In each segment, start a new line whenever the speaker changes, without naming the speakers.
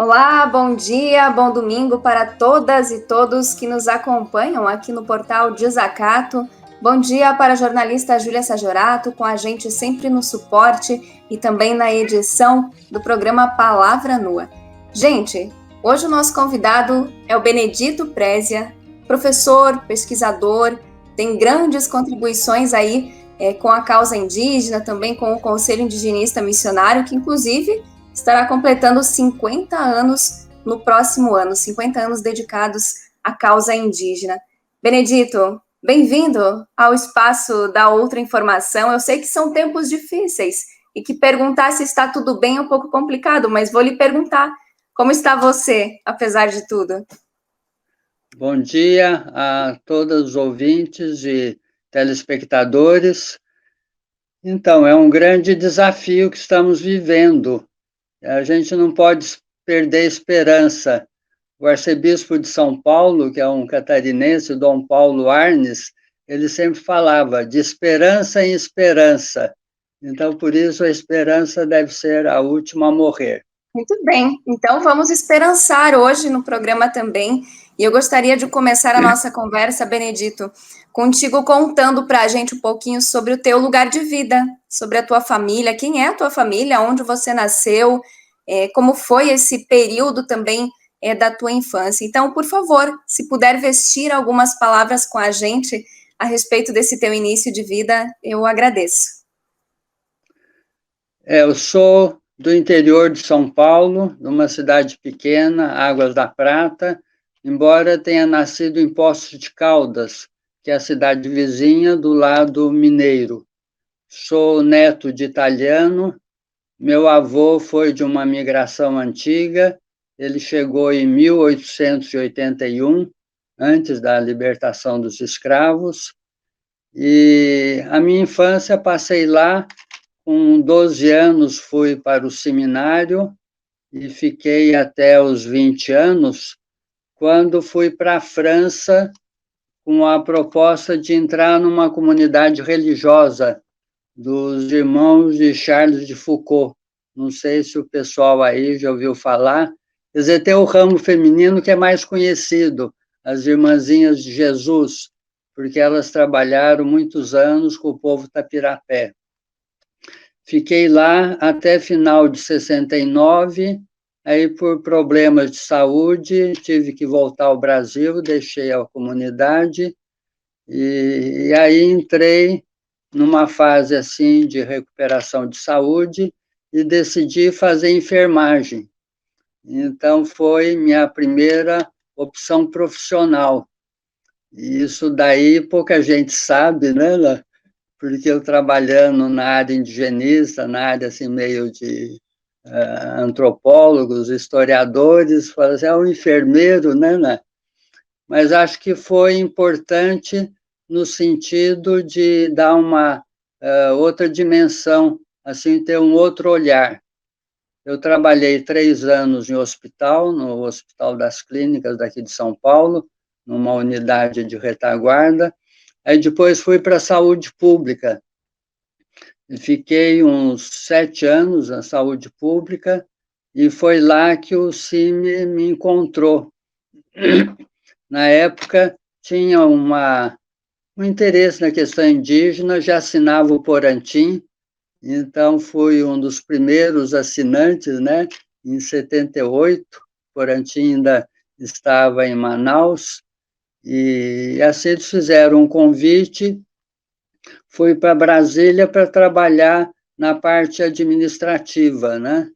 Olá, bom dia, bom domingo para todas e todos que nos acompanham aqui no portal Desacato. Bom dia para a jornalista Júlia Sajorato, com a gente sempre no suporte e também na edição do programa Palavra Nua. Gente, hoje o nosso convidado é o Benedito Prezia, professor, pesquisador, tem grandes contribuições aí com a causa indígena, também com o Conselho Indigenista Missionário, que inclusive estará completando 50 anos no próximo ano, 50 anos dedicados à causa indígena. Benedito, bem-vindo ao espaço da Outra Informação. Eu sei que são tempos difíceis e que perguntar se está tudo bem é um pouco complicado, mas vou lhe perguntar, como está você, apesar de tudo?
Bom dia a todos os ouvintes e telespectadores. Então, é um grande desafio que estamos vivendo. A gente não pode perder a esperança. O arcebispo de São Paulo, que é um catarinense, Dom Paulo Arnes, ele sempre falava de esperança em esperança. Então, por isso, a esperança deve ser a última a morrer.
Muito bem, então vamos esperançar hoje no programa também. E eu gostaria de começar a nossa conversa, Benedito, contigo contando para a gente um pouquinho sobre o teu lugar de vida, sobre a tua família, quem é a tua família, onde você nasceu, como foi esse período também da tua infância. Então, por favor, se puder vestir algumas palavras com a gente a respeito desse teu início de vida, eu agradeço.
Eu sou do interior de São Paulo, numa cidade pequena, Águas da Prata, embora tenha nascido em Poços de Caldas, que é a cidade vizinha do lado mineiro. Sou neto de italiano, meu avô foi de uma migração antiga, ele chegou em 1881, antes da libertação dos escravos, e a minha infância passei lá. Com 12 anos, fui para o seminário e fiquei até os 20 anos, quando fui para a França com a proposta de entrar numa comunidade religiosa dos irmãos de Charles de Foucault. Não sei se o pessoal aí já ouviu falar. Quer dizer, tem o ramo feminino que é mais conhecido, as Irmãzinhas de Jesus, porque elas trabalharam muitos anos com o povo Tapirapé. Fiquei lá até final de 69, aí por problemas de saúde tive que voltar ao Brasil, deixei a comunidade e aí entrei numa fase assim de recuperação de saúde e decidi fazer enfermagem. Então foi minha primeira opção profissional. E isso daí pouca gente sabe, né? Porque eu trabalhando na área indigenista, na área assim meio de antropólogos, historiadores, falam assim, é um enfermeiro, né? Mas acho que foi importante no sentido de dar uma outra dimensão, assim, ter um outro olhar. Eu trabalhei 3 anos em hospital, no Hospital das Clínicas daqui de São Paulo, numa unidade de retaguarda. Aí depois fui para a saúde pública. Fiquei uns 7 anos na saúde pública e foi lá que o CIMI me encontrou. Na época, tinha um interesse na questão indígena, já assinava o Porantim, então fui um dos primeiros assinantes, né? Em 78, o Porantim ainda estava em Manaus, e assim eles fizeram um convite. Fui para Brasília para trabalhar na parte administrativa, né?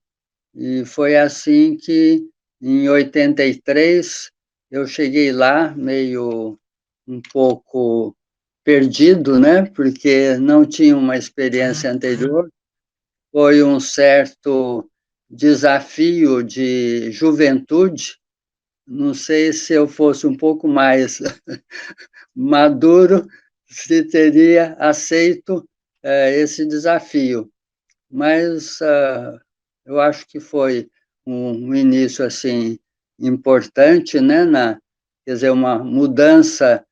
E foi assim que, em 83, eu cheguei lá meio um pouco perdido, né? Porque não tinha uma experiência anterior. Foi um certo desafio de juventude. Não sei se eu fosse um pouco mais maduro, se teria aceito esse desafio. Mas eu acho que foi um início assim importante, né, quer dizer, uma mudança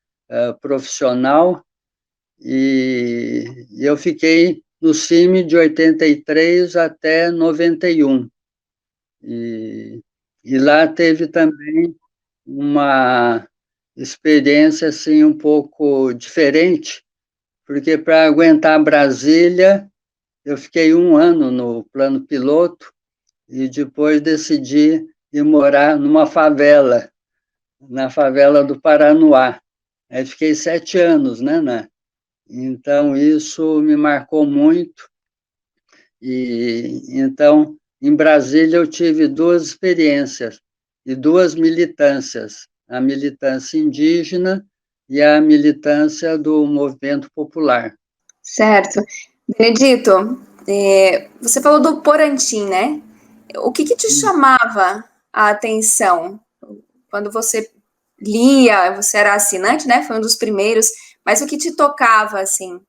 profissional, e eu fiquei no CIMI de 83 até 91. E E lá teve também uma experiência assim um pouco diferente, porque para aguentar Brasília, eu fiquei um ano no plano piloto e depois decidi ir morar numa favela, na favela do Paranoá. Aí fiquei 7 anos, né? Então isso me marcou muito. E então, em Brasília, eu tive duas experiências e duas militâncias: a militância indígena e a militância do movimento popular.
Certo. Benedito, você falou do Porantim, né? O que te chamava a atenção quando você lia? Você era assinante, né? Foi um dos primeiros, mas o que te tocava, assim?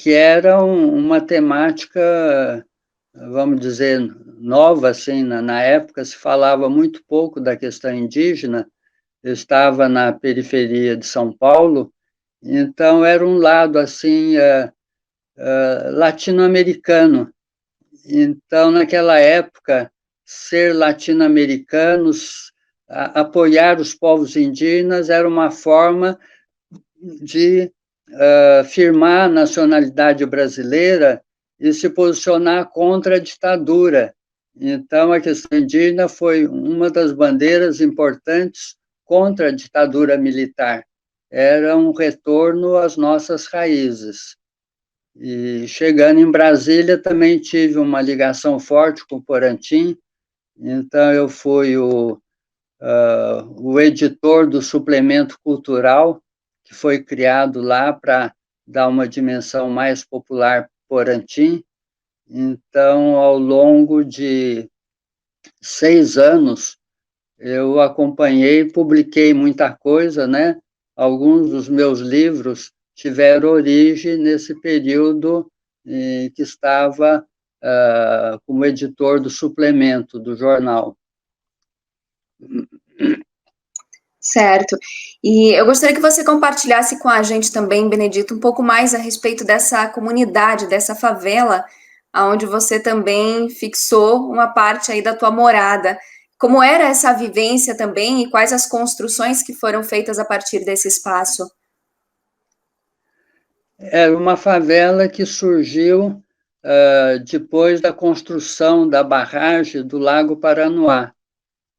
Que era uma temática, vamos dizer, nova, assim, na época se falava muito pouco da questão indígena. Eu estava na periferia de São Paulo, então era um lado, assim, latino-americano. Então, naquela época, ser latino-americanos, apoiar os povos indígenas era uma forma de firmar a nacionalidade brasileira e se posicionar contra a ditadura. Então, a questão indígena foi uma das bandeiras importantes contra a ditadura militar. Era um retorno às nossas raízes. E chegando em Brasília, também tive uma ligação forte com o Porantim, então eu fui o editor do suplemento cultural, que foi criado lá para dar uma dimensão mais popular para o Porantim. Então, ao longo de 6 anos, eu acompanhei, publiquei muita coisa, né? Alguns dos meus livros tiveram origem nesse período que estava como editor do suplemento do jornal.
Certo. E eu gostaria que você compartilhasse com a gente também, Benedito, um pouco mais a respeito dessa comunidade, dessa favela, onde você também fixou uma parte aí da tua morada. Como era essa vivência também e quais as construções que foram feitas a partir desse espaço?
Era uma favela que surgiu depois da construção da barragem do Lago Paranoá.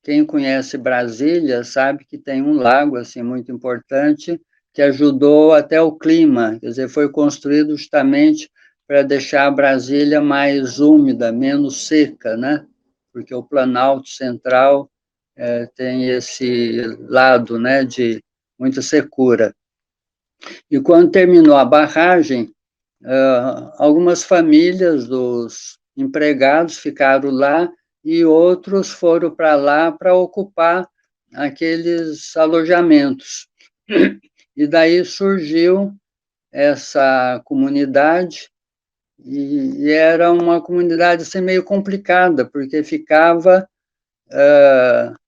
Quem conhece Brasília sabe que tem um lago assim muito importante que ajudou até o clima, quer dizer, foi construído justamente para deixar Brasília mais úmida, menos seca, né? Porque o Planalto Central tem esse lado, né, de muita secura. E quando terminou a barragem, algumas famílias dos empregados ficaram lá e outros foram para lá para ocupar aqueles alojamentos. E daí surgiu essa comunidade, e era uma comunidade assim, meio complicada, porque ficava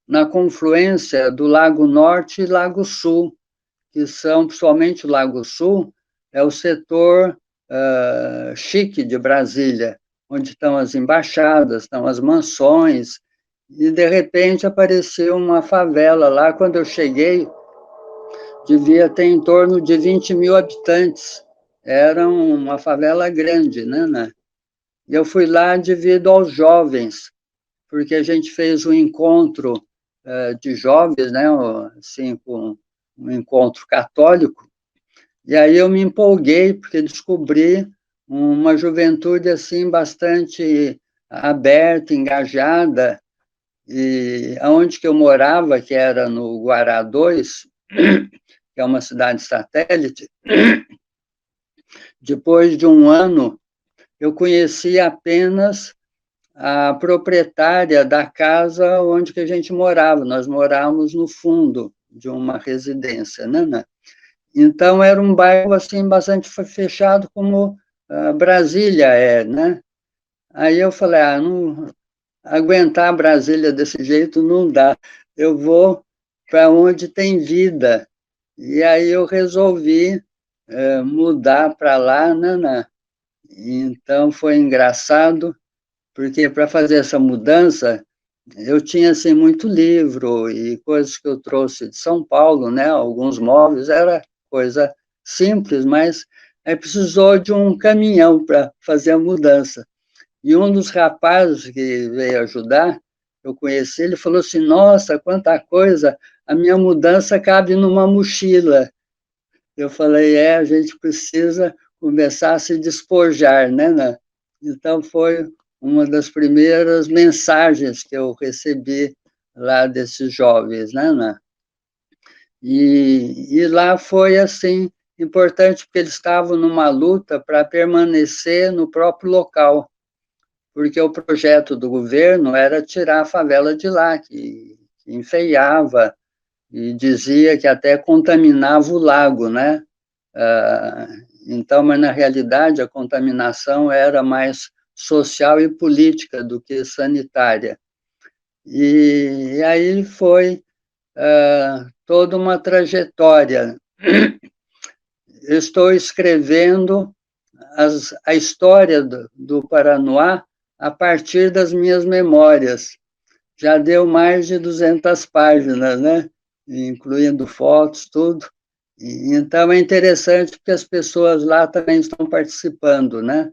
na confluência do Lago Norte e Lago Sul, que são, principalmente o Lago Sul, é o setor chique de Brasília, onde estão as embaixadas, estão as mansões, e de repente apareceu uma favela lá. Quando eu cheguei, devia ter em torno de 20 mil habitantes. Era uma favela grande, né? E eu fui lá devido aos jovens, porque a gente fez um encontro de jovens, né? Assim, um encontro católico, e aí eu me empolguei, porque descobri uma juventude assim bastante aberta, engajada, e aonde que eu morava, que era no Guará 2, que é uma cidade satélite, depois de um ano, eu conheci apenas a proprietária da casa onde que a gente morava. Nós morávamos no fundo de uma residência, né? Então, era um bairro assim, bastante fechado, como Brasília é, né? Aí eu falei, não aguentar Brasília desse jeito não dá, eu vou para onde tem vida. E aí eu resolvi mudar para lá, né? Então, foi engraçado, porque para fazer essa mudança, eu tinha, assim, muito livro e coisas que eu trouxe de São Paulo, né? Alguns móveis, era coisa simples, mas aí precisou de um caminhão para fazer a mudança. E um dos rapazes que veio ajudar, eu conheci, ele falou assim, nossa, quanta coisa, a minha mudança cabe numa mochila. Eu falei, a gente precisa começar a se despojar, né? Então, foi uma das primeiras mensagens que eu recebi lá desses jovens, né? E lá foi, assim, importante, porque eles estavam numa luta para permanecer no próprio local, porque o projeto do governo era tirar a favela de lá, que enfeiava e dizia que até contaminava o lago, né? Então, mas na realidade a contaminação era mais social e política do que sanitária. E aí foi toda uma trajetória. Eu estou escrevendo a história do Paranoá a partir das minhas memórias. Já deu mais de 200 páginas, né? Incluindo fotos, tudo. Então, é interessante porque as pessoas lá também estão participando, né?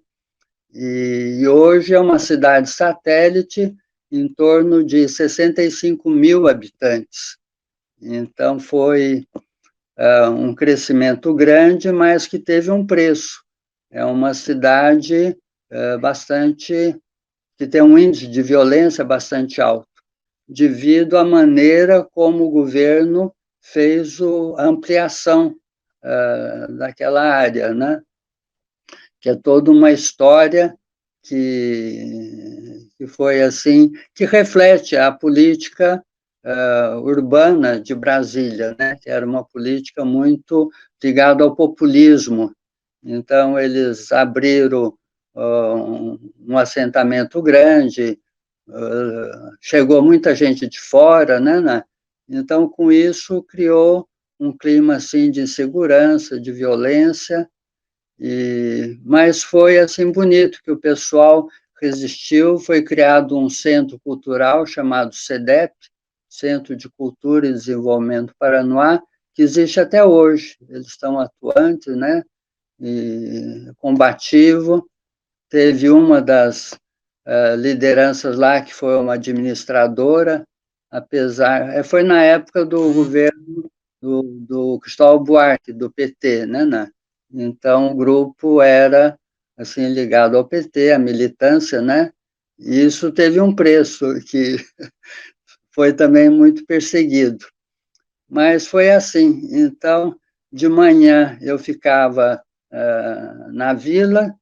E hoje é uma cidade satélite em torno de 65 mil habitantes. Então, foi um crescimento grande, mas que teve um preço. É uma cidade bastante que tem um índice de violência bastante alto, devido à maneira como o governo fez a ampliação daquela área, né? Que é toda uma história que foi assim, que reflete a política urbana de Brasília, né? Que era uma política muito ligada ao populismo. Então, eles abriram um assentamento grande, chegou muita gente de fora, né? Então, com isso, criou um clima assim de insegurança, de violência, mas foi assim bonito que o pessoal resistiu, foi criado um centro cultural chamado CEDEP, Centro de Cultura e Desenvolvimento Paranoá, que existe até hoje. Eles estão atuantes, né? E combativo. Teve uma das lideranças lá que foi uma administradora, apesar... Foi na época do governo do Cristóvão Buarque, do PT, né? Então, o grupo era assim ligado ao PT, à militância, né? E isso teve um preço, que foi também muito perseguido. Mas foi assim. Então, de manhã eu ficava na vila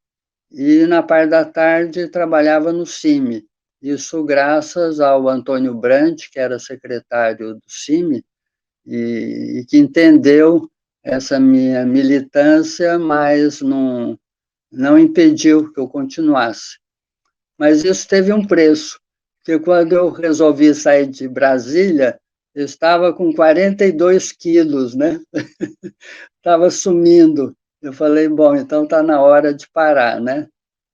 e na parte da tarde trabalhava no CIMI. Isso graças ao Antônio Brandt, que era secretário do CIMI, e que entendeu essa minha militância, mas não impediu que eu continuasse. Mas isso teve um preço, porque quando eu resolvi sair de Brasília, eu estava com 42 quilos, né? Estava sumindo. Eu falei, bom, então está na hora de parar, né?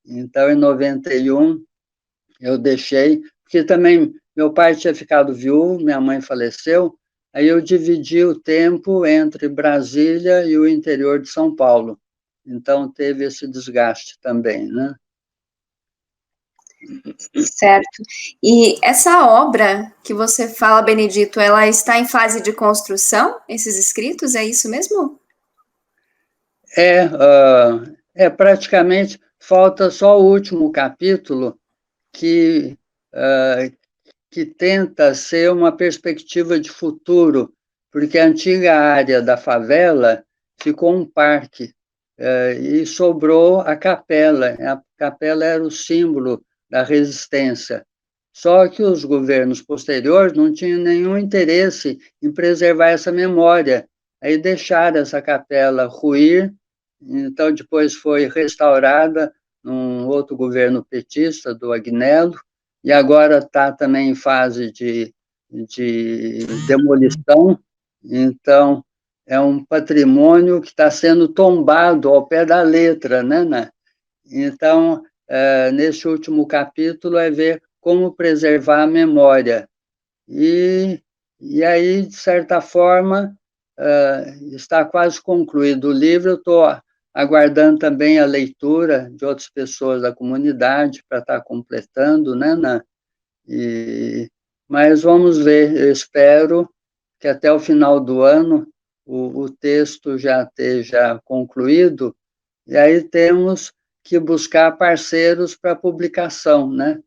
Então, em 91, eu deixei, porque também meu pai tinha ficado viúvo, minha mãe faleceu, aí eu dividi o tempo entre Brasília e o interior de São Paulo. Então, teve esse desgaste também, né?
Certo. E essa obra que você fala, Benedito, ela está em fase de construção, esses escritos, é isso mesmo?
Praticamente, falta só o último capítulo, que, uh, que tenta ser uma perspectiva de futuro, porque a antiga área da favela ficou um parque, e sobrou a capela. A capela era o símbolo da resistência. Só que os governos posteriores não tinham nenhum interesse em preservar essa memória. Aí deixaram essa capela ruir, então depois foi restaurada num outro governo petista, do Agnello, e agora está também em fase de demolição. Então, é um patrimônio que está sendo tombado ao pé da letra, né? Então, nesse último capítulo, é ver como preservar a memória. E aí, de certa forma, está quase concluído o livro. Eu estou aguardando também a leitura de outras pessoas da comunidade para estar completando, né, mas vamos ver, eu espero que até o final do ano o texto já esteja concluído, e aí temos que buscar parceiros para publicação, né?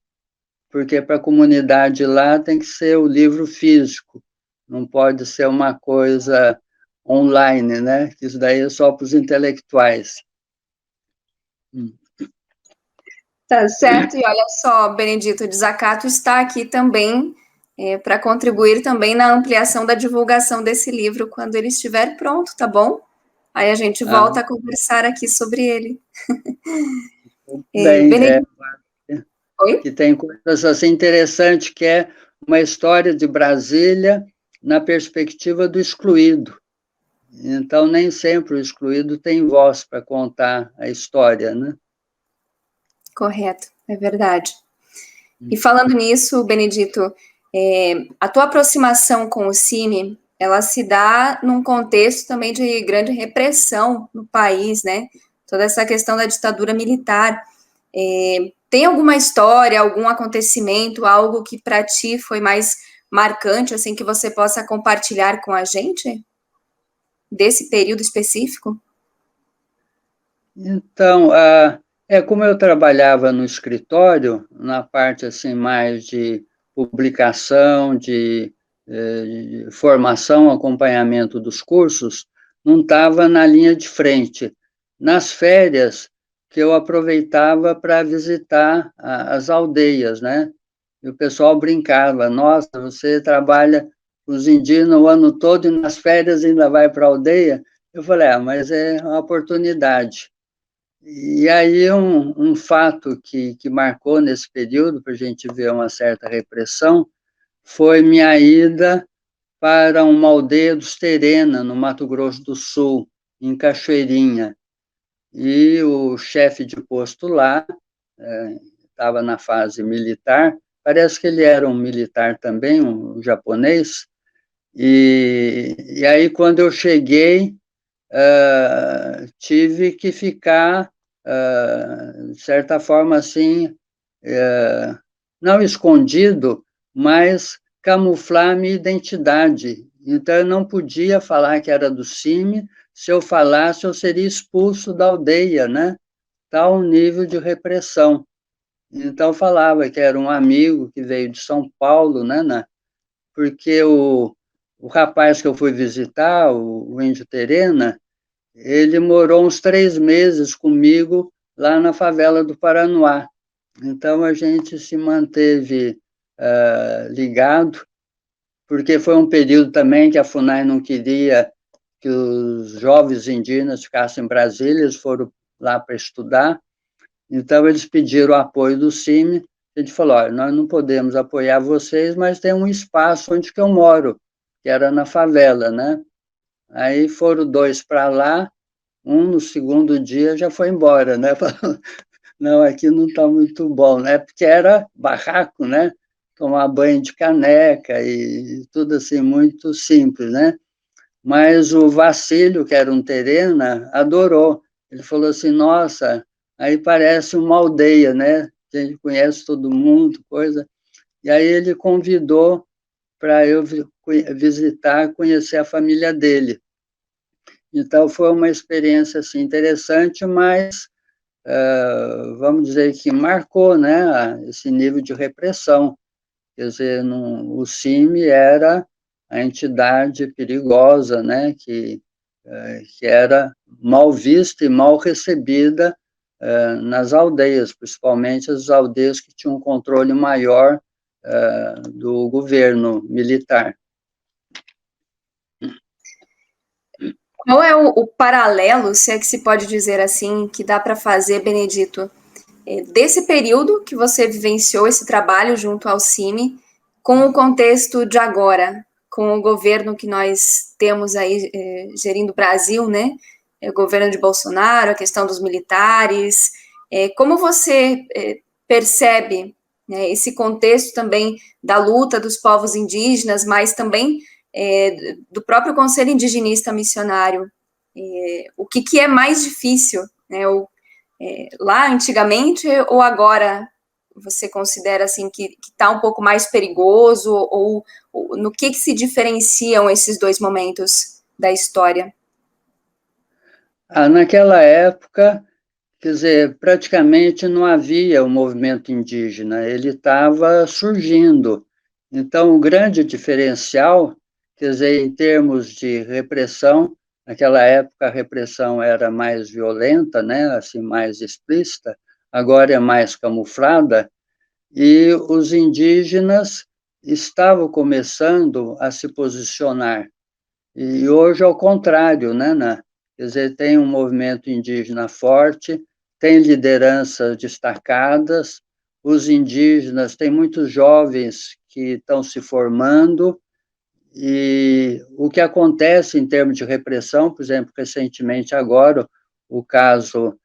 Porque para a comunidade lá tem que ser o livro físico, não pode ser uma coisa online, né? Isso daí é só para os intelectuais.
Tá certo, e olha só, Benedito, o Desacato está aqui também para contribuir também na ampliação da divulgação desse livro quando ele estiver pronto, tá bom? Aí a gente volta a conversar aqui sobre ele.
Bem,
Benedito, oi?
que tem coisas assim interessantes, que é uma história de Brasília na perspectiva do excluído. Então, nem sempre o excluído tem voz para contar a história, né?
Correto, é verdade. E falando nisso, Benedito, a tua aproximação com o Cine, ela se dá num contexto também de grande repressão no país, né? Toda essa questão da ditadura militar. Tem alguma história, algum acontecimento, algo que para ti foi mais marcante, assim, que você possa compartilhar com a gente? Desse período específico?
Então, como eu trabalhava no escritório, na parte assim mais de publicação, de formação, acompanhamento dos cursos, não estava na linha de frente. Nas férias, que eu aproveitava para visitar as aldeias, né? E o pessoal brincava, nossa, você trabalha com os indígenas o ano todo e nas férias ainda vai para a aldeia? Eu falei, mas é uma oportunidade. E aí um fato que marcou nesse período, para a gente ver uma certa repressão, foi minha ida para uma aldeia dos Terena, no Mato Grosso do Sul, em Cachoeirinha. E o chefe de posto lá estava na fase militar, parece que ele era um militar também, um japonês, e aí quando eu cheguei, tive que ficar, de certa forma, assim, não escondido, mas camuflar minha identidade. Então, eu não podia falar que era do CIMI, se eu falasse, eu seria expulso da aldeia, né? Tal nível de repressão. Então, eu falava que era um amigo que veio de São Paulo, né? Porque o rapaz que eu fui visitar, o índio Terena, ele morou uns 3 meses comigo lá na favela do Paranoá. Então, a gente se manteve ligado, porque foi um período também que a FUNAI não queria que os jovens indígenas ficassem em Brasília, eles foram lá para estudar, então eles pediram o apoio do CIMI, a gente falou, olha, nós não podemos apoiar vocês, mas tem um espaço onde que eu moro, que era na favela, né? Aí foram 2 para lá, um no segundo dia já foi embora, né? Não, aqui não está muito bom, né? Porque era barraco, né? Tomar banho de caneca e tudo assim, muito simples, né? Mas o Vacílio, que era um terena, adorou. Ele falou assim, nossa, aí parece uma aldeia, né? A gente conhece todo mundo, coisa. E aí ele convidou para eu visitar, conhecer a família dele. Então foi uma experiência assim interessante, mas vamos dizer que marcou, né, esse nível de repressão. Quer dizer, o CIMI era a entidade perigosa, né, que era mal vista e mal recebida nas aldeias, principalmente as aldeias que tinham um controle maior do governo militar.
Qual é o paralelo, se é que se pode dizer assim, que dá para fazer, Benedito, desse período que você vivenciou esse trabalho junto ao CIMI, com o contexto de agora, com o governo que nós temos aí gerindo o Brasil, né? O governo de Bolsonaro, a questão dos militares. Como você percebe né, esse contexto também da luta dos povos indígenas, mas também do próprio Conselho Indigenista Missionário. O que é mais difícil, né, lá antigamente ou agora você considera assim que está um pouco mais perigoso, ou no que se diferenciam esses dois momentos da história?
Naquela época, quer dizer, praticamente não havia o movimento indígena, ele estava surgindo. Então, o grande diferencial, quer dizer, em termos de repressão, naquela época a repressão era mais violenta, né, assim, mais explícita, agora é mais camuflada, e os indígenas estavam começando a se posicionar. E hoje, ao contrário, né, quer dizer, tem um movimento indígena forte, tem lideranças destacadas, os indígenas, tem muitos jovens que estão se formando, e o que acontece em termos de repressão, por exemplo, recentemente agora, o caso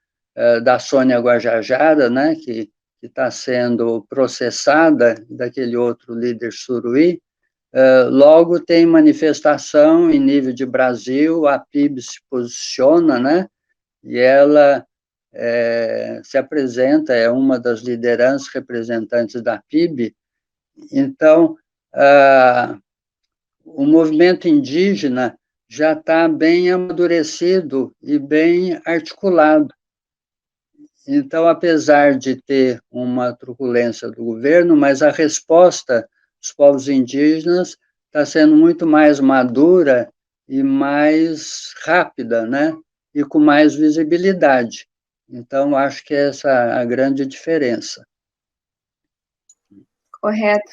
da Sônia Guajajara, né, que está sendo processada, daquele outro líder Suruí, logo tem manifestação em nível de Brasil, a PIB se posiciona, né, e ela se apresenta, é uma das lideranças representantes da PIB. Então, o movimento indígena já está bem amadurecido e bem articulado. Então, apesar de ter uma truculência do governo, mas a resposta dos povos indígenas está sendo muito mais madura e mais rápida, né? E com mais visibilidade. Então, acho que essa é a grande diferença.
Correto.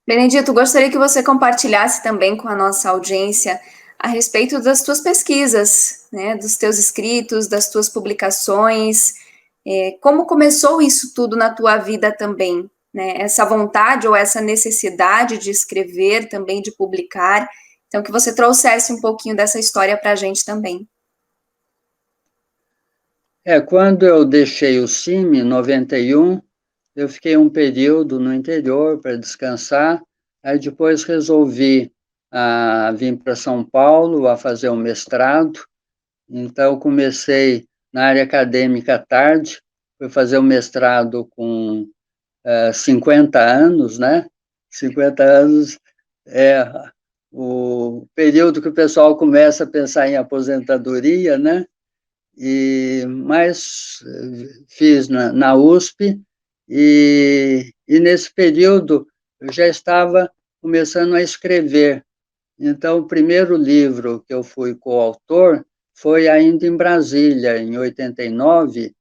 Benedito, gostaria que você compartilhasse também com a nossa audiência a respeito das tuas pesquisas, né, dos teus escritos, das tuas publicações, como começou isso tudo na tua vida também, né, essa vontade ou essa necessidade de escrever, também de publicar, então que você trouxesse um pouquinho dessa história para a gente também.
Quando eu deixei o CIMI, em 91, eu fiquei um período no interior para descansar, aí depois resolvi vir para São Paulo a fazer um mestrado, então comecei na área acadêmica à tarde, fui fazer o mestrado com 50 anos, né? 50 anos é o período que o pessoal começa a pensar em aposentadoria, né? Mas fiz na USP, e nesse período eu já estava começando a escrever. Então, o primeiro livro que eu fui coautor foi ainda em Brasília, em 89,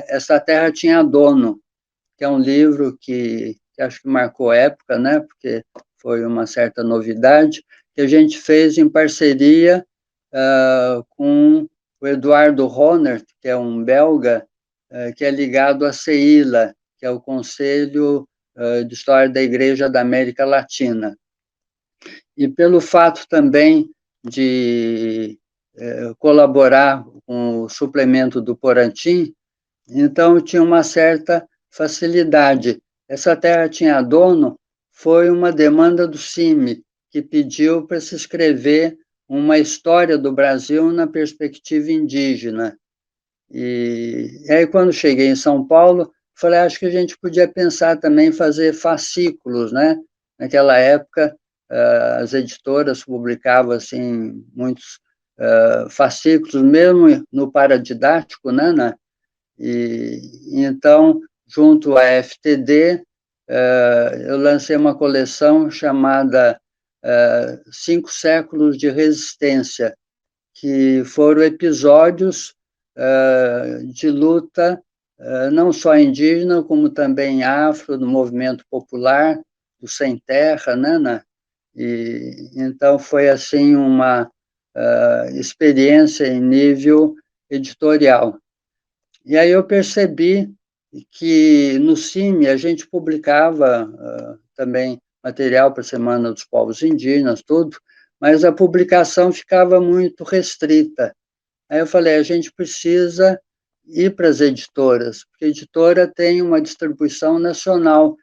Essa Terra Tinha Dono, que é um livro que acho que marcou época, né? Porque foi uma certa novidade, que a gente fez em parceria com o Eduardo Ronert, que é um belga, que é ligado à CEILA, que é o Conselho de História da Igreja da América Latina. E pelo fato também de colaborar com o suplemento do Porantim, então tinha uma certa facilidade. Essa Terra Tinha Dono foi uma demanda do CIMI, que pediu para se escrever uma história do Brasil na perspectiva indígena. E aí, quando cheguei em São Paulo, falei, acho que a gente podia pensar também em fazer fascículos, né? Naquela época, as editoras publicavam, assim, muitos fascículos, mesmo no paradidático, né? E então, junto à FTD, eu lancei uma coleção chamada 5 Séculos de Resistência, que foram episódios de luta, não só indígena, como também afro, do movimento popular, do Sem Terra, né? E então foi assim uma experiência em nível editorial. E aí eu percebi que no CIMI a gente publicava também material para a Semana dos Povos Indígenas, tudo, mas a publicação ficava muito restrita. Aí eu falei, a gente precisa ir para as editoras, porque a editora tem uma distribuição nacional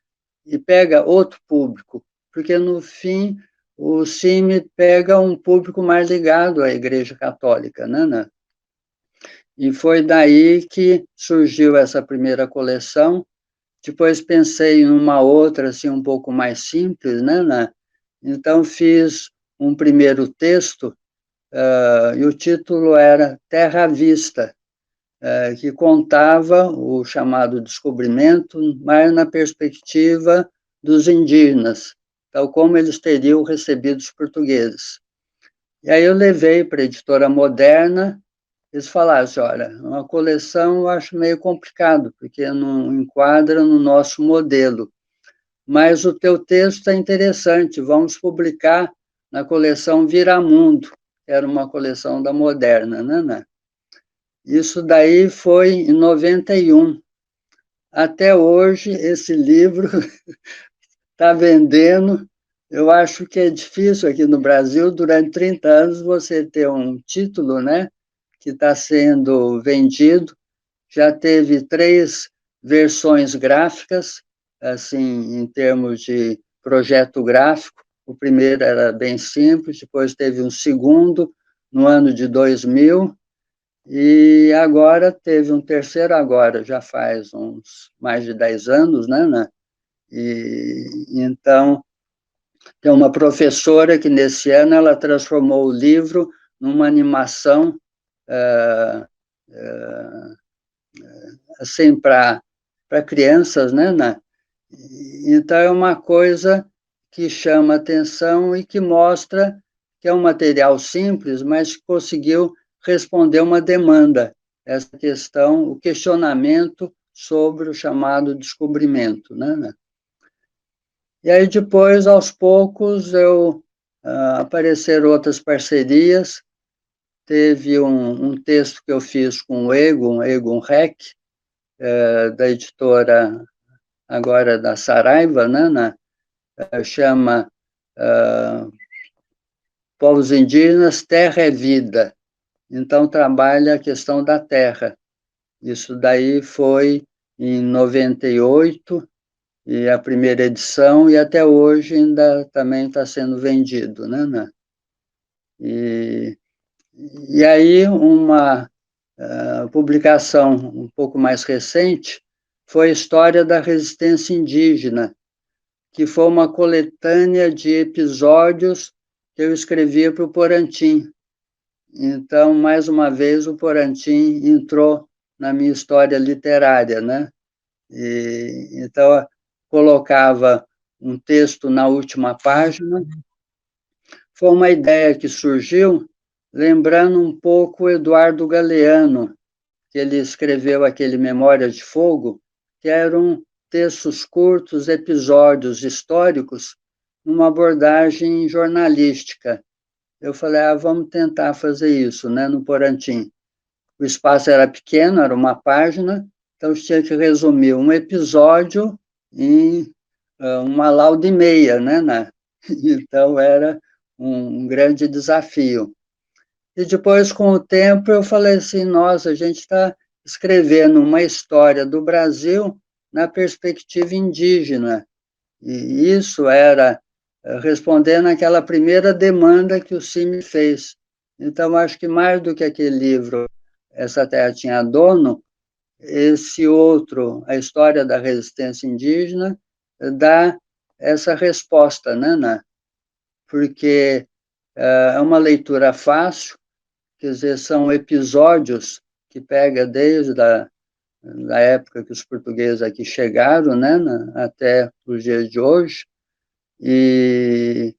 e pega outro público, porque, no fim, o CIMI pega um público mais ligado à Igreja Católica, né? E foi daí que surgiu essa primeira coleção. Depois pensei em uma outra, assim, um pouco mais simples, né? Então, fiz um primeiro texto, e o título era Terra à Vista, que contava o chamado descobrimento, mas na perspectiva dos indígenas, tal como eles teriam recebido os portugueses. E aí eu levei para a editora Moderna. Eles falaram assim, olha, uma coleção eu acho meio complicado, porque não enquadra no nosso modelo, mas o teu texto é interessante, vamos publicar na coleção Viramundo, que era uma coleção da Moderna, né? Isso daí foi em 91. Até hoje, esse livro está vendendo. Eu acho que é difícil aqui no Brasil, durante 30 anos, você ter um título, né, que está sendo vendido. Já teve 3 versões gráficas, assim, em termos de projeto gráfico. O primeiro era bem simples, depois teve um segundo, no ano de 2000, e agora teve um terceiro agora, já faz uns mais de 10 anos, né? E então tem uma professora que nesse ano ela transformou o livro numa animação assim para crianças, né? Então é uma coisa que chama atenção e que mostra que é um material simples, mas conseguiu responder uma demanda, essa questão, o questionamento sobre o chamado descobrimento, né? E aí depois, aos poucos, apareceram outras parcerias. Teve um texto que eu fiz com o Egon Reck, da editora agora da Saraiva, né? Chama Povos Indígenas, Terra é Vida. Então, trabalha a questão da terra. Isso daí foi em 98, e a primeira edição, e até hoje ainda também está sendo vendido, né? E aí uma publicação um pouco mais recente foi a História da Resistência Indígena, que foi uma coletânea de episódios que eu escrevia para o Porantim. Então, mais uma vez, o Porantim entrou na minha história literária, né? Então, colocava um texto na última página. Foi uma ideia que surgiu lembrando um pouco o Eduardo Galeano, que ele escreveu aquele Memórias de Fogo, que eram textos curtos, episódios históricos, numa abordagem jornalística. Eu falei, vamos tentar fazer isso, né, no Porantim. O espaço era pequeno, era uma página, então tinha que resumir um episódio em uma lauda e meia, né? Então era um grande desafio. E depois, com o tempo, eu falei assim, nossa, a gente está escrevendo uma história do Brasil na perspectiva indígena. E isso era respondendo àquela primeira demanda que o CIMI fez. Então, acho que mais do que aquele livro, Essa Terra Tinha Dono, esse outro, A História da Resistência Indígena, dá essa resposta, né? Porque é uma leitura fácil, quer dizer, são episódios que pega desde da época que os portugueses aqui chegaram, né, até os dias de hoje, e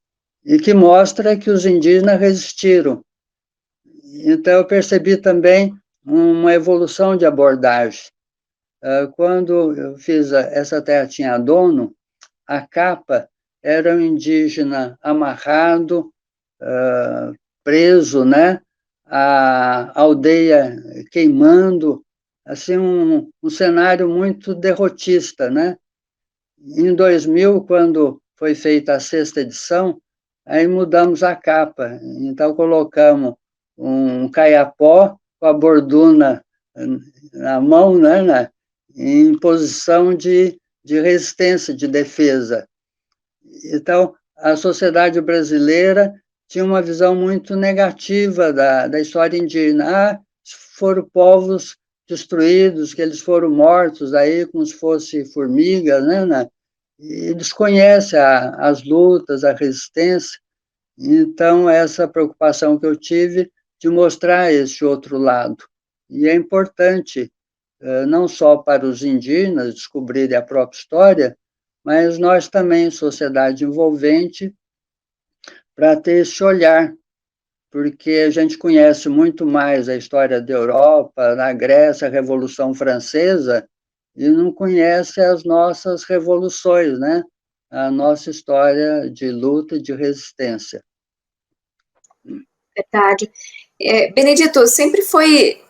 que mostra que os indígenas resistiram. Então, eu percebi também uma evolução de abordagem. Quando eu fiz Essa Terra Tinha Dono, a capa era um indígena amarrado, preso, né? A aldeia queimando, assim, um cenário muito derrotista, né? Em 2000, quando foi feita a 6ª edição, aí mudamos a capa. Então, colocamos um caiapó com a borduna na mão, né, em posição de resistência, de defesa. Então, a sociedade brasileira tinha uma visão muito negativa da história indígena. Ah, foram povos destruídos, que eles foram mortos aí como se fossem formigas, né? E desconhece as lutas, a resistência. Então, essa preocupação que eu tive de mostrar esse outro lado. E é importante, não só para os indígenas descobrirem a própria história, mas nós também, sociedade envolvente, para ter esse olhar, porque a gente conhece muito mais a história da Europa, na Grécia, a Revolução Francesa, e não conhece as nossas revoluções, né? A nossa história de luta e de resistência.
Verdade. Benedito, sempre foi,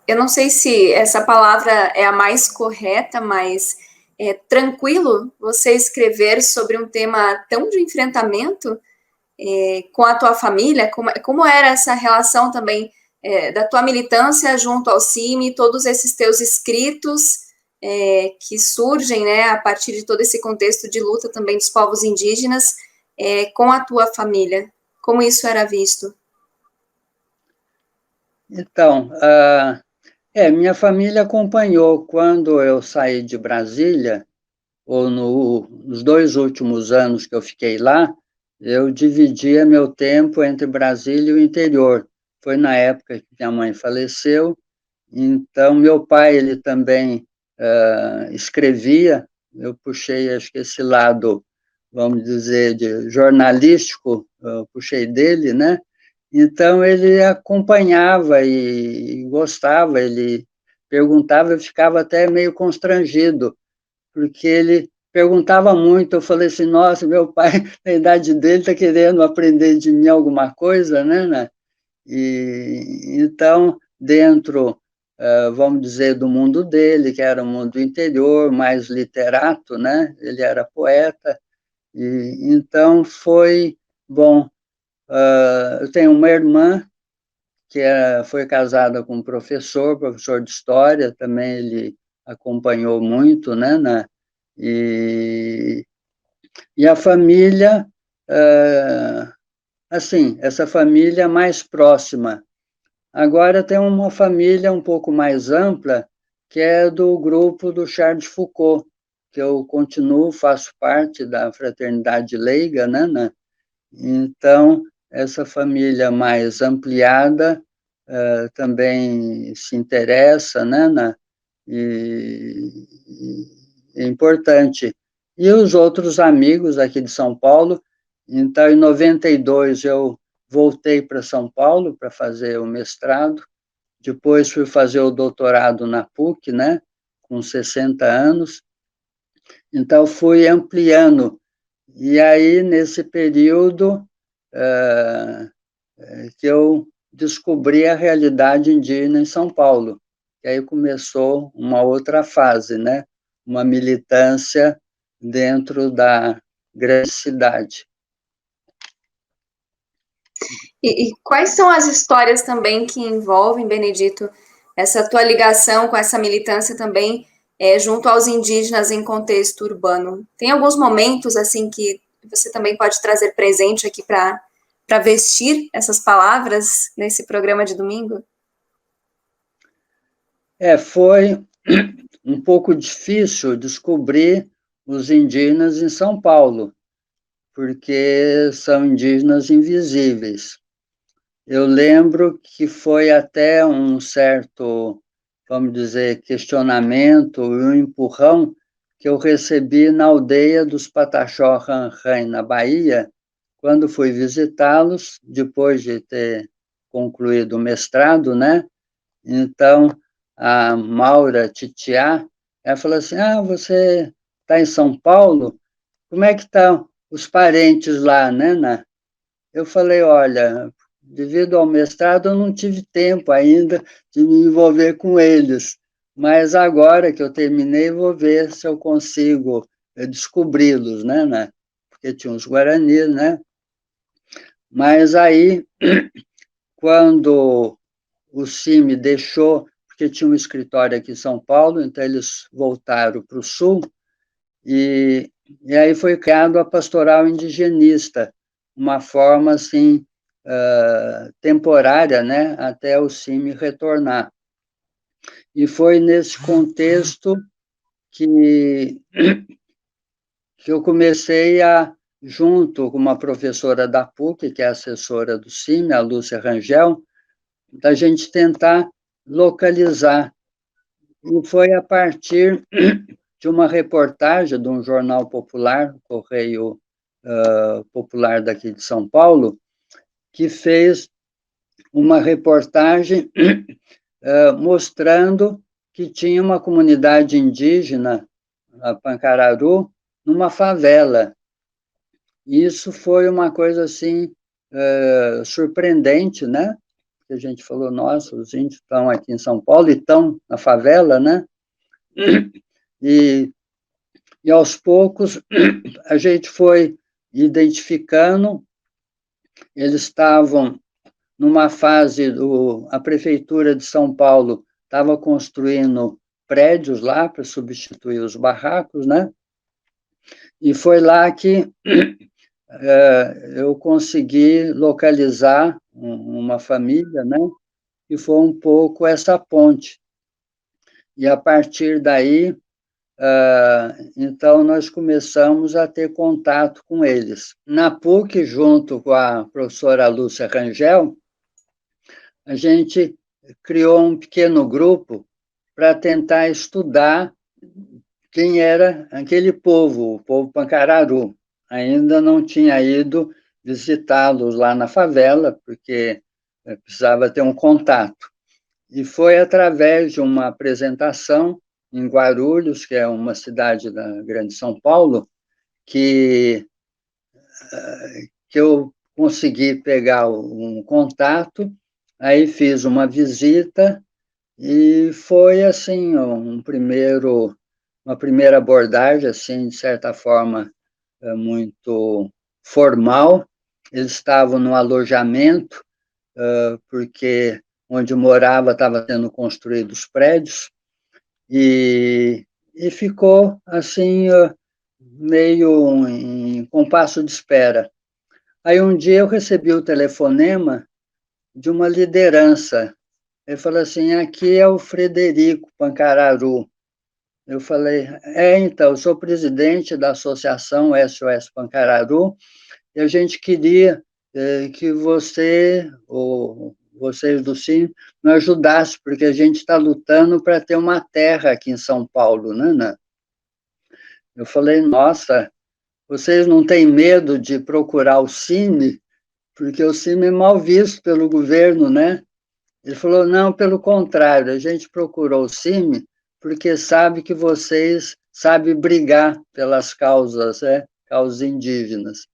eu não sei se essa palavra é a mais correta, mas é tranquilo você escrever sobre um tema tão de enfrentamento com a tua família? Como era essa relação também da tua militância junto ao CIMI, todos esses teus escritos que surgem, né, a partir de todo esse contexto de luta também dos povos indígenas com a tua família? Como isso era visto?
Então, minha família acompanhou quando eu saí de Brasília, ou nos 2 últimos anos que eu fiquei lá, eu dividia meu tempo entre Brasília e o interior. Foi na época que minha mãe faleceu, então meu pai, ele também escrevia, eu puxei, acho que esse lado, vamos dizer, de jornalístico, eu puxei dele, né? Então, ele acompanhava e gostava, ele perguntava, eu ficava até meio constrangido, porque ele perguntava muito, eu falei assim, nossa, meu pai, na idade dele, está querendo aprender de mim alguma coisa, né? E, então, dentro, vamos dizer, do mundo dele, que era um mundo interior, mais literato, né? Ele era poeta, e então foi bom. Eu tenho uma irmã que foi casada com um professor de história, também ele acompanhou muito, né? E, e a família, assim, essa família mais próxima. Agora tem uma família um pouco mais ampla, que é do grupo do Charles de Foucault, que eu continuo, faço parte da Fraternidade Leiga, né? Então, essa família mais ampliada também se interessa, né, e é importante. E os outros amigos aqui de São Paulo, então, em 92, eu voltei para São Paulo para fazer o mestrado, depois fui fazer o doutorado na PUC, né, com 60 anos, então fui ampliando. E aí, nesse período, que eu descobri a realidade indígena em São Paulo. E aí começou uma outra fase, né? Uma militância dentro da grande cidade.
E quais são as histórias também que envolvem, Benedito, essa tua ligação com essa militância também junto aos indígenas em contexto urbano? Tem alguns momentos assim que você também pode trazer presente aqui para vestir essas palavras nesse programa de domingo?
Foi um pouco difícil descobrir os indígenas em São Paulo, porque são indígenas invisíveis. Eu lembro que foi até um certo, vamos dizer, questionamento e um empurrão que eu recebi na aldeia dos Pataxó Ranrém, na Bahia, quando fui visitá-los, depois de ter concluído o mestrado, né? Então, a Maura Titiá, ela falou assim, você está em São Paulo? Como é que estão os parentes lá, né? Eu falei, olha, devido ao mestrado, eu não tive tempo ainda de me envolver com eles, mas agora que eu terminei, vou ver se eu consigo descobri-los, né? Porque tinha os guaranis, né? Mas aí, quando o CIMI deixou, porque tinha um escritório aqui em São Paulo, então eles voltaram para o Sul, e aí foi criado a pastoral indigenista, uma forma assim temporária, né, até o CIMI retornar. E foi nesse contexto que eu comecei junto com uma professora da PUC, que é assessora do CIMI, a Lúcia Rangel, da gente tentar localizar. E foi a partir de uma reportagem de um jornal popular, Correio Popular daqui de São Paulo, que fez uma reportagem mostrando que tinha uma comunidade indígena, a Pancararu, numa favela. Isso foi uma coisa assim surpreendente, né? Que a gente falou, nossa, os índios estão aqui em São Paulo e estão na favela, né? E aos poucos a gente foi identificando, eles estavam numa fase, a Prefeitura de São Paulo estava construindo prédios lá para substituir os barracos, né? E foi lá que eu consegui localizar uma família, né? E foi um pouco essa ponte. E a partir daí, então, nós começamos a ter contato com eles. Na PUC, junto com a professora Lúcia Rangel, a gente criou um pequeno grupo para tentar estudar quem era aquele povo, o povo Pancararu. Ainda não tinha ido visitá-los lá na favela, porque precisava ter um contato. E foi através de uma apresentação em Guarulhos, que é uma cidade da Grande São Paulo, que eu consegui pegar um contato, aí fiz uma visita e foi assim uma primeira abordagem, assim, de certa forma, muito formal. Eles estavam no alojamento, porque onde eu morava estava sendo construídos prédios, e ficou assim, meio em compasso de espera. Aí um dia eu recebi o telefonema de uma liderança. Ele falou assim, aqui é o Frederico Pancararu. Eu falei, então, eu sou presidente da Associação SOS Pancararu, e a gente queria que você, ou vocês do CIM, nos ajudassem, porque a gente está lutando para ter uma terra aqui em São Paulo, né? Eu falei, nossa, vocês não têm medo de procurar o CIMI? Porque o CIMI é mal visto pelo governo, né? Ele falou, não, pelo contrário, a gente procurou o CIMI porque sabe que vocês sabem brigar pelas causas, causas indígenas.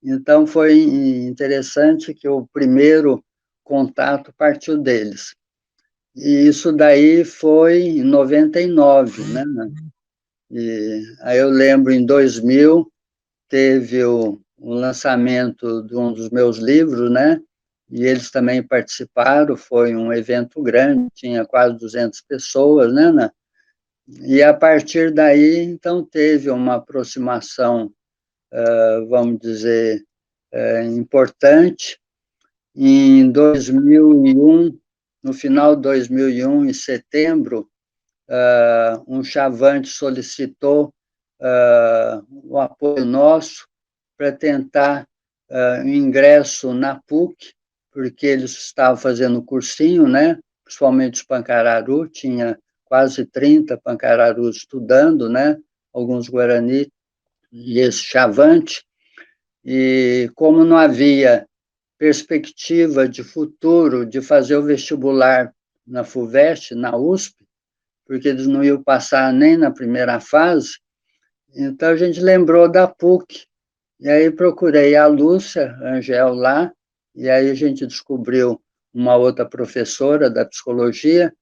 Então, foi interessante que o primeiro contato partiu deles. E isso daí foi em 99, né? E aí eu lembro, em 2000, teve o lançamento de um dos meus livros, né? E eles também participaram, foi um evento grande, tinha quase 200 pessoas, né? E a partir daí, então, teve uma aproximação, vamos dizer, importante. Em 2001, no final de 2001, em setembro, um chavante solicitou o apoio nosso para tentar o ingresso na PUC, porque eles estavam fazendo cursinho, né? Principalmente os Pancararu, tinha quase 30 Pancararus estudando, né? Alguns Guarani e esse chavante. E como não havia perspectiva de futuro de fazer o vestibular na FUVEST, na USP, porque eles não iam passar nem na primeira fase, então a gente lembrou da PUC. E aí procurei a Lúcia Angel lá, e aí a gente descobriu uma outra professora da psicologia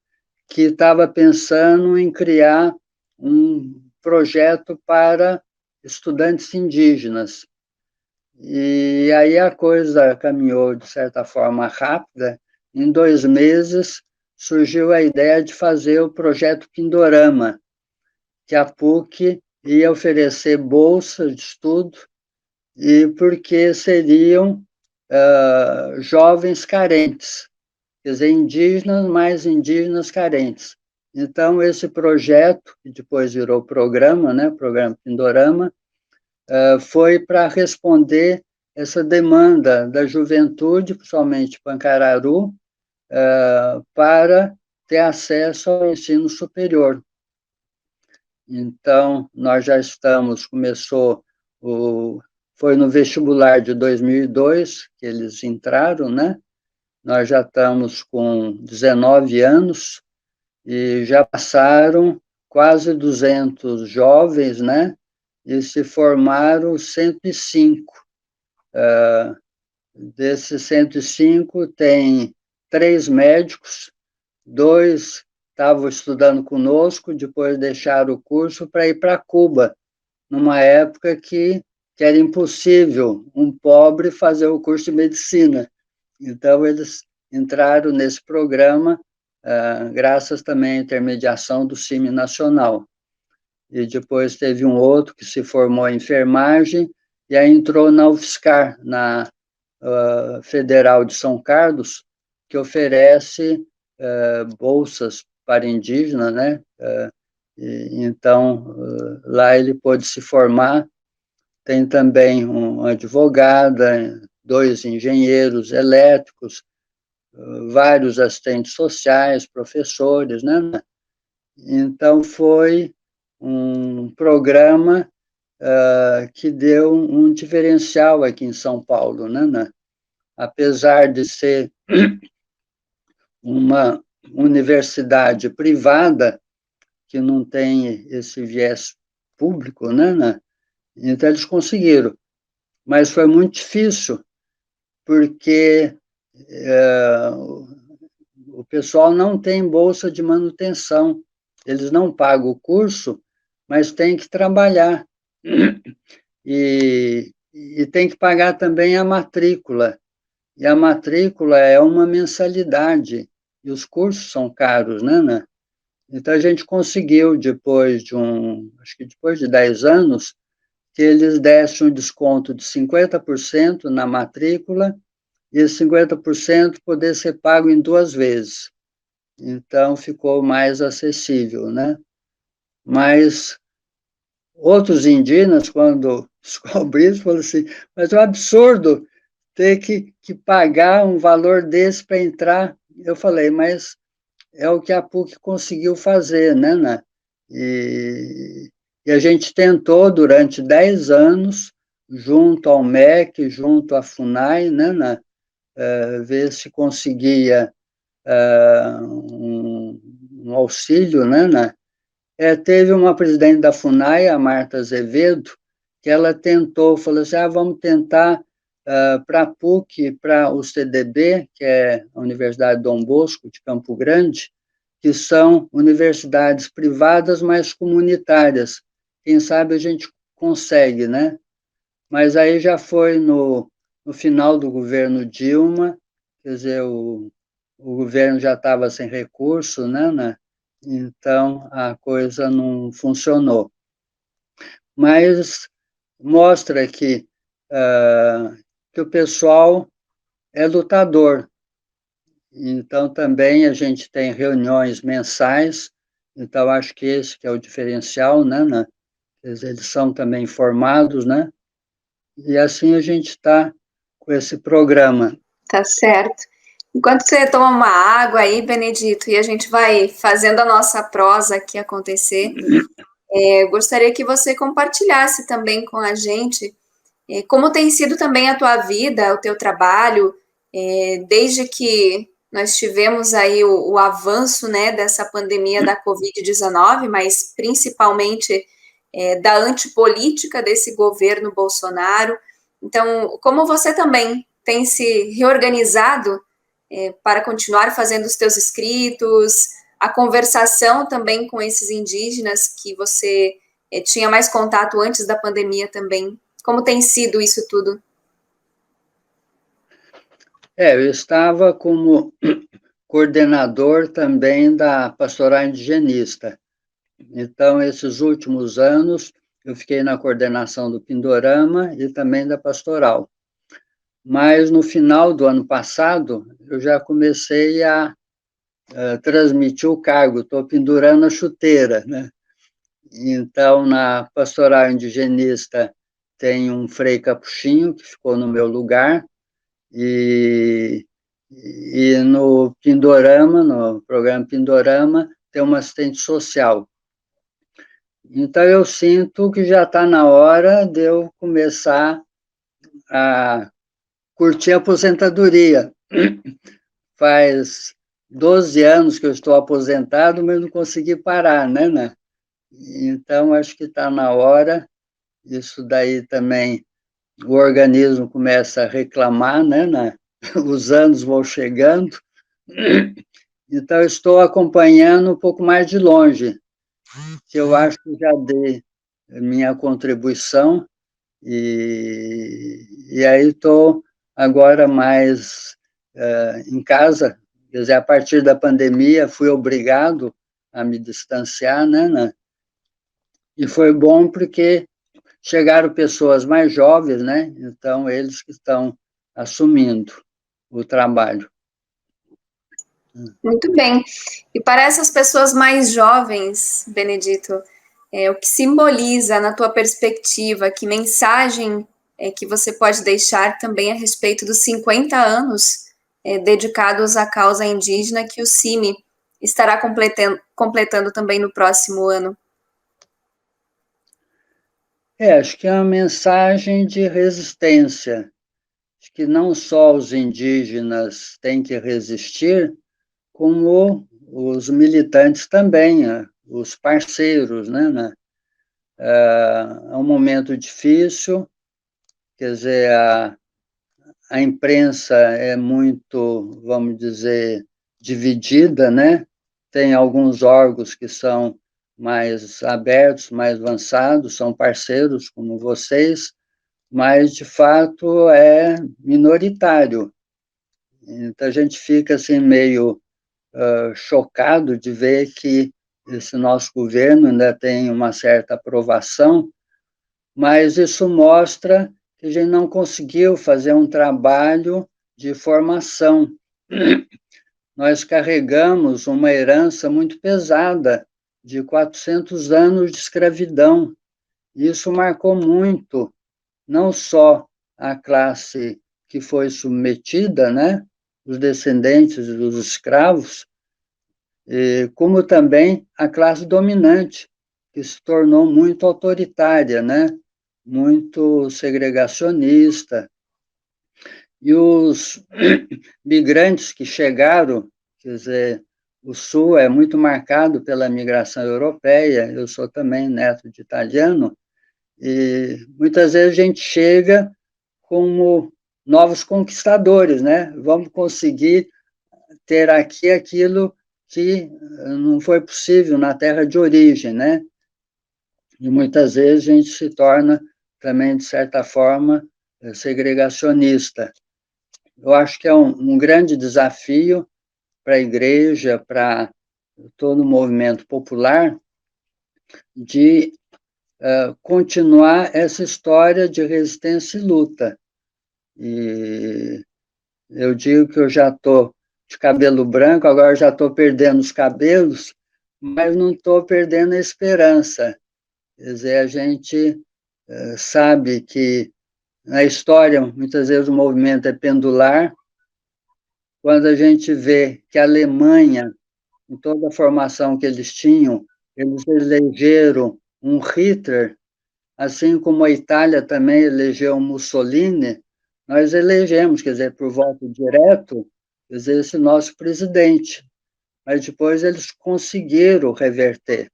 que estava pensando em criar um projeto para estudantes indígenas. E aí a coisa caminhou de certa forma rápida. Em 2 meses, surgiu a ideia de fazer o projeto Pindorama, que a PUC ia oferecer bolsas de estudo, e porque seriam jovens carentes, quer dizer, indígenas, mais indígenas carentes. Então, esse projeto, que depois virou programa, né, programa Pindorama, foi para responder essa demanda da juventude, principalmente Pancararu, para ter acesso ao ensino superior. Então, nós já estamos, foi no vestibular de 2002 que eles entraram, né? Nós já estamos com 19 anos e já passaram quase 200 jovens, né? E se formaram 105. Desses 105, tem 3 médicos, 2 estavam estudando conosco, depois deixaram o curso para ir para Cuba, numa época que era impossível um pobre fazer o curso de medicina. Então, eles entraram nesse programa, graças também à intermediação do CIMI Nacional. E depois teve um outro que se formou em enfermagem, e aí entrou na UFSCar, na Federal de São Carlos, que oferece bolsas para indígenas, né? Então, lá ele pôde se formar. Tem também uma advogada, 2 engenheiros elétricos, vários assistentes sociais, professores, né? Então, foi um programa que deu um diferencial aqui em São Paulo, né? Apesar de ser uma universidade privada, que não tem esse viés público, né? Então, eles conseguiram. Mas foi muito difícil, porque o pessoal não tem bolsa de manutenção. Eles não pagam o curso, mas tem que trabalhar. E tem que pagar também a matrícula. E a matrícula é uma mensalidade. E os cursos são caros, né? Então, a gente conseguiu, acho que depois de 10 anos, que eles dessem um desconto de 50% na matrícula, e esse 50% poder ser pago em 2 vezes. Então, ficou mais acessível, né? Mas outros indígenas, quando descobriram isso, falaram assim, mas é um absurdo ter que pagar um valor desse para entrar. Eu falei, mas é o que a PUC conseguiu fazer, né? E a gente tentou durante 10 anos, junto ao MEC, junto à FUNAI, né? Ver se conseguia um auxílio, né? Teve uma presidente da FUNAI, a Marta Azevedo, que ela tentou, falou assim, vamos tentar para a PUC, para o CDB, que é a Universidade Dom Bosco, de Campo Grande, que são universidades privadas, mas comunitárias. Quem sabe a gente consegue, né? Mas aí já foi no final do governo Dilma, quer dizer, o governo já estava sem recurso, né? Então, a coisa não funcionou. Mas mostra que o pessoal é lutador. Então, também a gente tem reuniões mensais, então acho que esse que é o diferencial, né? Eles são também formados, né? E assim a gente está com esse programa.
Tá certo. Enquanto você toma uma água aí, Benedito, e a gente vai fazendo a nossa prosa aqui acontecer, eu gostaria que você compartilhasse também com a gente como tem sido também a tua vida, o teu trabalho, desde que nós tivemos aí o avanço, né, dessa pandemia da Covid-19, mas principalmente da antipolítica desse governo Bolsonaro. Então, como você também tem se reorganizado para continuar fazendo os teus escritos, a conversação também com esses indígenas que você tinha mais contato antes da pandemia também. Como tem sido isso tudo?
Eu estava como coordenador também da Pastoral Indigenista. Então, esses últimos anos, eu fiquei na coordenação do Pindorama e também da Pastoral. Mas, no final do ano passado, eu já comecei a transmitir o cargo, estou pendurando a chuteira, né? Então, na Pastoral Indigenista, tem um Frei Capuchinho, que ficou no meu lugar, e no Pindorama, no programa Pindorama, tem uma assistente social. Então, eu sinto que já está na hora de eu começar a curtir a aposentadoria. Faz 12 anos que eu estou aposentado, mas não consegui parar, né? Então, acho que está na hora. Isso daí também, o organismo começa a reclamar, né? Os anos vão chegando. Então, estou acompanhando um pouco mais de longe, que eu acho que já dei minha contribuição, e aí estou agora mais em casa. Quer dizer, a partir da pandemia, fui obrigado a me distanciar, né? E foi bom porque chegaram pessoas mais jovens, né? Então, eles que estão assumindo o trabalho.
Muito bem. E para essas pessoas mais jovens, Benedito, o que simboliza, na tua perspectiva, que mensagem que você pode deixar também a respeito dos 50 anos dedicados à causa indígena que o CIMI estará completando também no próximo ano?
Acho que é uma mensagem de resistência. Acho que não só os indígenas têm que resistir, como os militantes também, os parceiros, né? É um momento difícil, quer dizer, a imprensa é muito, vamos dizer, dividida, né? Tem alguns órgãos que são mais abertos, mais avançados, são parceiros como vocês, mas, de fato, é minoritário. Então, a gente fica assim, meio chocado de ver que esse nosso governo ainda tem uma certa aprovação, mas isso mostra que a gente não conseguiu fazer um trabalho de formação. Nós carregamos uma herança muito pesada de 400 anos de escravidão. Isso marcou muito, não só a classe que foi submetida, né, os descendentes dos escravos, como também a classe dominante, que se tornou muito autoritária, né, muito segregacionista. E os migrantes que chegaram, quer dizer, o Sul é muito marcado pela migração europeia, eu sou também neto de italiano, e muitas vezes a gente chega como novos conquistadores, né? Vamos conseguir ter aqui aquilo que não foi possível na terra de origem, né? E muitas vezes a gente se torna também, de certa forma, segregacionista. Eu acho que é um grande desafio para a igreja, para todo o movimento popular, de continuar essa história de resistência e luta. E eu digo que eu já estou de cabelo branco, agora já estou perdendo os cabelos, mas não estou perdendo a esperança. Quer dizer, a gente sabe que na história, muitas vezes, o movimento é pendular. Quando a gente vê que a Alemanha, em toda a formação que eles tinham, eles elegeram um Hitler, assim como a Itália também elegeu um Mussolini, nós elegemos, quer dizer, por voto direto, quer dizer, esse nosso presidente. Mas depois eles conseguiram reverter.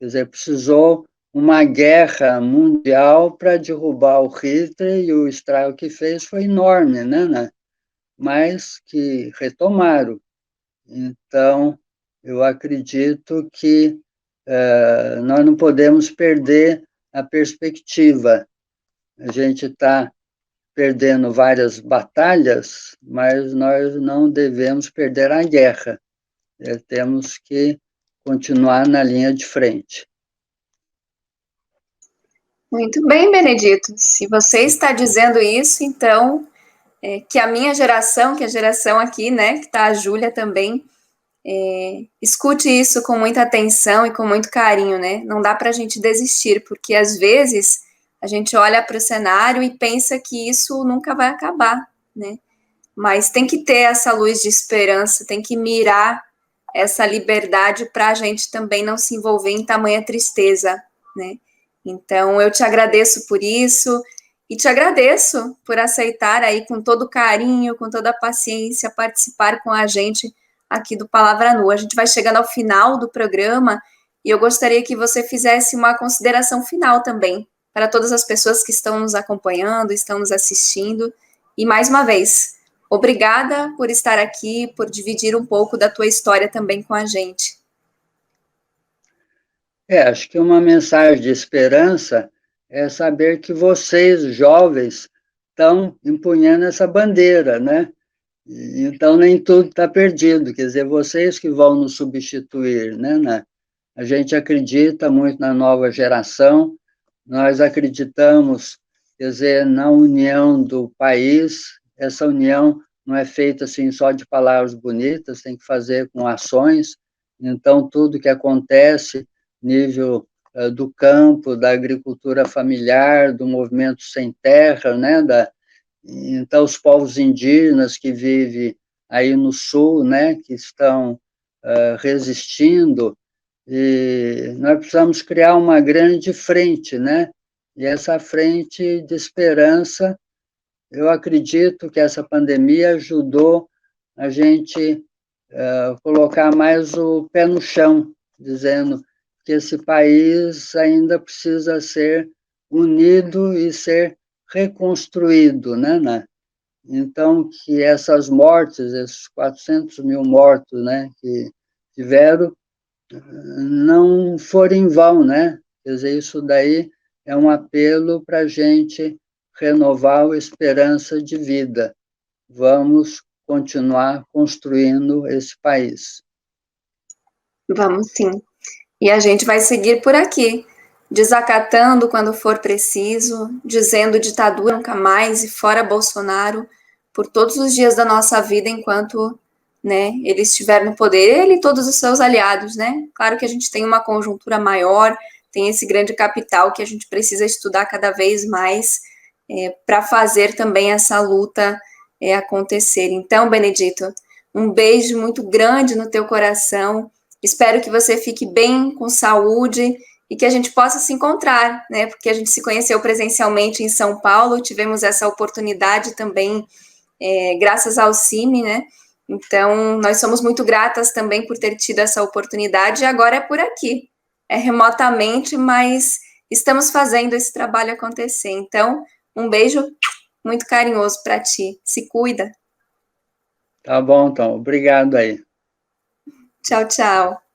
Quer dizer, precisou uma guerra mundial para derrubar o Hitler, e o estrago que fez foi enorme, né? Mas que retomaram. Então, eu acredito que nós não podemos perder a perspectiva. A gente está perdendo várias batalhas, mas nós não devemos perder a guerra. Temos que continuar na linha de frente.
Muito bem, Benedito. Se você está dizendo isso, então que a minha geração, que a geração aqui, né, que está a Júlia também, escute isso com muita atenção e com muito carinho, né? Não dá para a gente desistir, porque às vezes a gente olha para o cenário e pensa que isso nunca vai acabar, né? Mas tem que ter essa luz de esperança, tem que mirar essa liberdade para a gente também não se envolver em tamanha tristeza, né? Então, eu te agradeço por isso e te agradeço por aceitar aí com todo carinho, com toda a paciência, participar com a gente aqui do Palavra Nua. A gente vai chegando ao final do programa e eu gostaria que você fizesse uma consideração final também para todas as pessoas que estão nos acompanhando, estão nos assistindo. E mais uma vez, obrigada por estar aqui, por dividir um pouco da tua história também com a gente.
Acho que uma mensagem de esperança é saber que vocês, jovens, estão empunhando essa bandeira, né? Então, nem tudo está perdido, quer dizer, vocês que vão nos substituir, né? A gente acredita muito na nova geração, nós acreditamos, quer dizer, na união do país, essa união não é feita assim só de palavras bonitas, tem que fazer com ações, então tudo que acontece, nível do campo, da agricultura familiar, do movimento sem terra, né, então, os povos indígenas que vivem aí no sul, né, que estão resistindo, e nós precisamos criar uma grande frente, né? E essa frente de esperança, eu acredito que essa pandemia ajudou a gente colocar mais o pé no chão, dizendo que esse país ainda precisa ser unido e ser reconstruído, né? Então, que essas mortes, esses 400 mil mortos, né, que tiveram, não foram em vão, né? Quer dizer, isso daí é um apelo para a gente renovar a esperança de vida. Vamos continuar construindo esse país.
Vamos sim. E a gente vai seguir por aqui, desacatando quando for preciso, dizendo ditadura nunca mais e fora Bolsonaro por todos os dias da nossa vida enquanto, né, ele estiver no poder, ele e todos os seus aliados, né? Claro que a gente tem uma conjuntura maior, tem esse grande capital que a gente precisa estudar cada vez mais para fazer também essa luta acontecer. Então, Benedito, um beijo muito grande no teu coração. Espero que você fique bem, com saúde e que a gente possa se encontrar, né? Porque a gente se conheceu presencialmente em São Paulo, tivemos essa oportunidade também, graças ao CIMI, né? Então, nós somos muito gratas também por ter tido essa oportunidade e agora é por aqui. É remotamente, mas estamos fazendo esse trabalho acontecer. Então, um beijo muito carinhoso para ti. Se cuida.
Tá bom, então. Obrigado aí.
Tchau, tchau.